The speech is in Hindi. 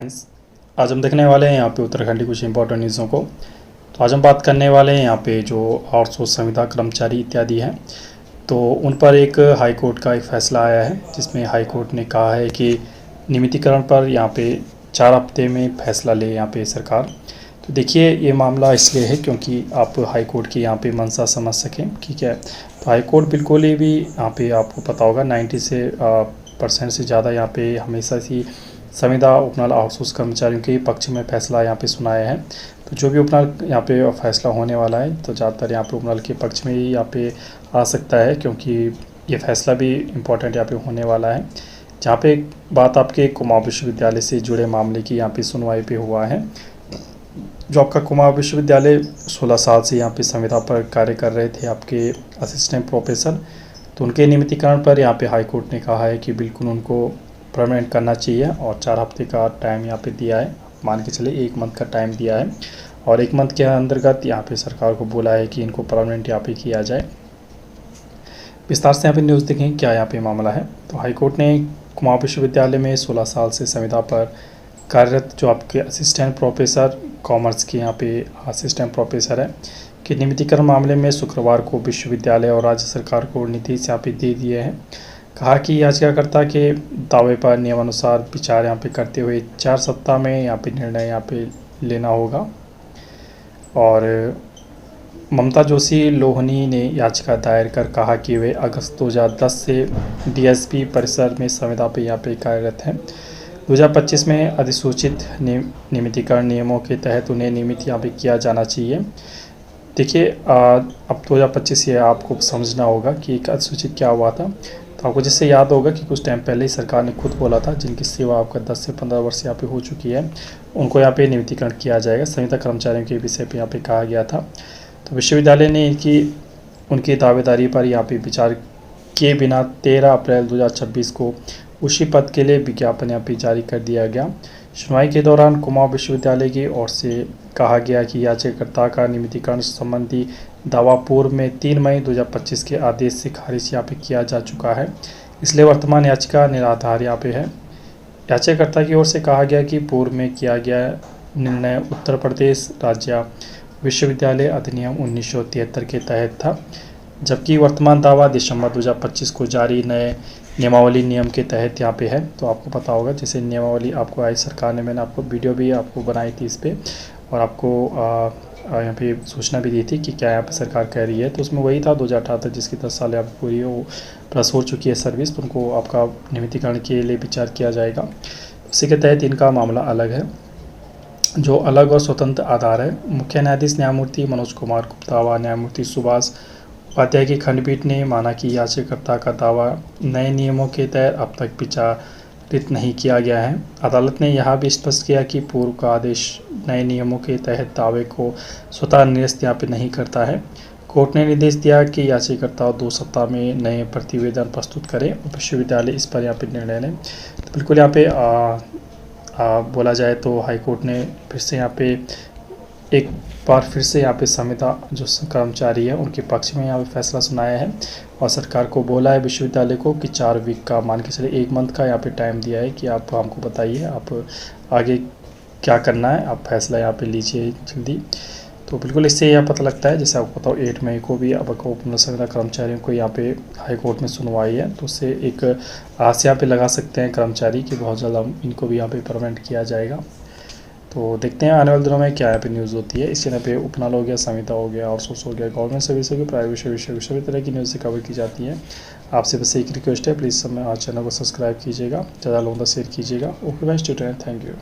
फ्रेंड्स, आज हम देखने वाले हैं यहाँ पे उत्तराखंड की कुछ इंपॉर्टेंट न्यूज़ों को। तो आज हम बात करने वाले हैं यहाँ पे जो आउटसोर्स संविदा कर्मचारी इत्यादि हैं, तो उन पर एक हाई कोर्ट का एक फ़ैसला आया है जिसमें हाई कोर्ट ने कहा है कि नियमितीकरण पर यहाँ पे 4 हफ्ते में फ़ैसला ले यहाँ पे सरकार। तो देखिए, ये मामला इसलिए है क्योंकि आप हाई कोर्ट की यहाँ पे मंशा समझ सकें, ठीक है। तो हाई कोर्ट बिल्कुल ही भी यहाँ पे आपको पता होगा 90 से % से ज़्यादा यहाँ पे हमेशा से संविदा उपनल आउटसोर्स कर्मचारियों के पक्ष में फ़ैसला यहाँ पे सुनाया है। तो जो भी उपनल यहाँ पे फ़ैसला होने वाला है, तो ज़्यादातर यहाँ पे उपनल के पक्ष में ही यहाँ पे आ सकता है, क्योंकि ये फ़ैसला भी इम्पोर्टेंट यहाँ पे होने वाला है। जहाँ पे बात आपके कुमाऊं विश्वविद्यालय से जुड़े मामले की यहाँ पे सुनवाई पे हुआ है। जो आपका कुमाऊं विश्वविद्यालय 16 साल से यहाँ पे संविदा पर कार्य कर रहे थे आपके असिस्टेंट प्रोफेसर, तो उनके नियमितीकरण पर यहाँ पे हाई कोर्ट ने कहा है कि बिल्कुल उनको परमानेंट करना चाहिए और 4 हफ्ते का टाइम यहाँ पे दिया है। मान के चले 1 मंथ का टाइम दिया है और 1 मंथ के अंतर्गत यहाँ पे सरकार को बोला है कि इनको परमानेंट यहाँ पे किया जाए। विस्तार से यहाँ पे न्यूज़ देखें क्या यहाँ पे मामला है। तो हाई कोर्ट ने कुमाऊं विश्वविद्यालय में 16 साल से संविदा पर कार्यरत जो आपके असिस्टेंट प्रोफेसर कॉमर्स के यहाँ पे असिस्टेंट प्रोफेसर है कि नियमितीकरण मामले में शुक्रवार को विश्वविद्यालय और राज्य सरकार को नोटिस यहाँ पे दे दिए हैं। कहा कि याचिकाकर्ता के दावे पर नियमानुसार विचार यहाँ पे करते हुए 4 सप्ताह में यहाँ पे निर्णय यहाँ पे लेना होगा। और ममता जोशी लोहनी ने याचिका दायर कर कहा कि वे अगस्त 2010 से डीएसपी परिसर में संविदा पे यहाँ पे कार्यरत हैं। 2025 में अधिसूचित नियमितीकरण नियमों के तहत उन्हें नियमित यहाँ पे किया जाना चाहिए। देखिए, अब 2025 ये आपको समझना होगा कि एक अधिसूचित क्या हुआ था। तो आपको जिससे याद होगा कि कुछ टाइम पहले ही सरकार ने खुद बोला था जिनकी सेवा आपका 10 से 15 वर्ष यहाँ पे हो चुकी है, उनको यहाँ पे नियमितीकरण किया जाएगा। संविदा कर्मचारियों के विषय पे यहाँ पे कहा गया था। तो विश्वविद्यालय ने उनकी दावेदारी पर यहाँ पे विचार किए बिना 13 अप्रैल 2026 को उसी पद के लिए विज्ञापन यहाँ पे जारी कर दिया गया। सुनवाई के दौरान कुमाऊं विश्वविद्यालय की ओर से कहा गया कि याचिकाकर्ता का नियमितीकरण संबंधी दावा पूर्व में 3 मई 2025 के आदेश से खारिज यहाँ पे किया जा चुका है, इसलिए वर्तमान याचिका निराधार यहाँ पे है। याचिकाकर्ता की ओर से कहा गया कि पूर्व में किया गया निर्णय उत्तर प्रदेश राज्य विश्वविद्यालय अधिनियम 1973 के तहत था, जबकि वर्तमान दावा दिसंबर 2025 को जारी नए नियमावली नियम के तहत यहाँ पे है। तो आपको पता होगा जैसे नियमावली आपको आई सरकार ने, मैंने आपको वीडियो भी आपको बनाई थी इस पर और आपको यहाँ पे सूचना भी दी थी कि क्या यहाँ पे सरकार कह रही है। तो उसमें वही था 2018 जिसकी 10 साल यहाँ पूरी हो प्लस हो चुकी है सर्विस, तो उनको आपका नियमितीकरण के लिए विचार किया जाएगा। उसी के तहत इनका मामला अलग है, जो अलग और स्वतंत्र आधार है। मुख्य न्यायाधीश न्यायमूर्ति मनोज कुमार गुप्ता व न्यायमूर्ति सुभाष उपाध्याय की खंडपीठ ने माना कि याचिकाकर्ता का दावा नए नियमों के तहत अब तक विचारित नहीं किया गया है। अदालत ने यह भी स्पष्ट किया कि पूर्व का आदेश नए नियमों के तहत दावे को स्वतः निरस्त यहाँ पे नहीं करता है। कोर्ट ने निर्देश दिया कि याचिकाकर्ता 2 सप्ताह में नए प्रतिवेदन प्रस्तुत करें और विश्वविद्यालय इस पर यहाँ पे निर्णय लें। तो बिल्कुल यहाँ पे बोला जाए तो हाई कोर्ट ने फिर से यहाँ पे एक बार फिर से यहाँ पे संविदा जो कर्मचारी है उनके पक्ष में यहाँ पे फैसला सुनाया है और सरकार को बोला है विश्वविद्यालय को कि 4 वीक का, मान के चले 1 मंथ का यहाँ पे टाइम दिया है कि आप हमको बताइए आप आगे क्या करना है, आप फैसला यहाँ पे लीजिए जल्दी। तो बिल्कुल इससे यह पता लगता है, जैसे आपको पता हो 8 मई को भी अब संविदा कर्मचारियों को यहाँ पे हाई कोर्ट में सुनवाई है, तो उससे एक आस यहाँ पे लगा सकते हैं कर्मचारी कि बहुत जल्द इनको भी यहाँ पे परमानेंट किया जाएगा। तो देखते हैं आने वाले दिनों में क्या यहाँ पे न्यूज़ होती है। इस चैनल पे उपनल हो गया, संविदा हो गया, आउटसोर्स हो गया, गवर्नमेंट सर्विस हो गया, प्राइवेट सर्विस सभी तरह की न्यूज़ कवर की जाती है। आपसे बस एक रिक्वेस्ट है, प्लीज़ चैनल को सब्सक्राइब कीजिएगा, ज़्यादा लोगों तक शेयर कीजिएगा। ओके भाई, स्टूडेंट, थैंक यू।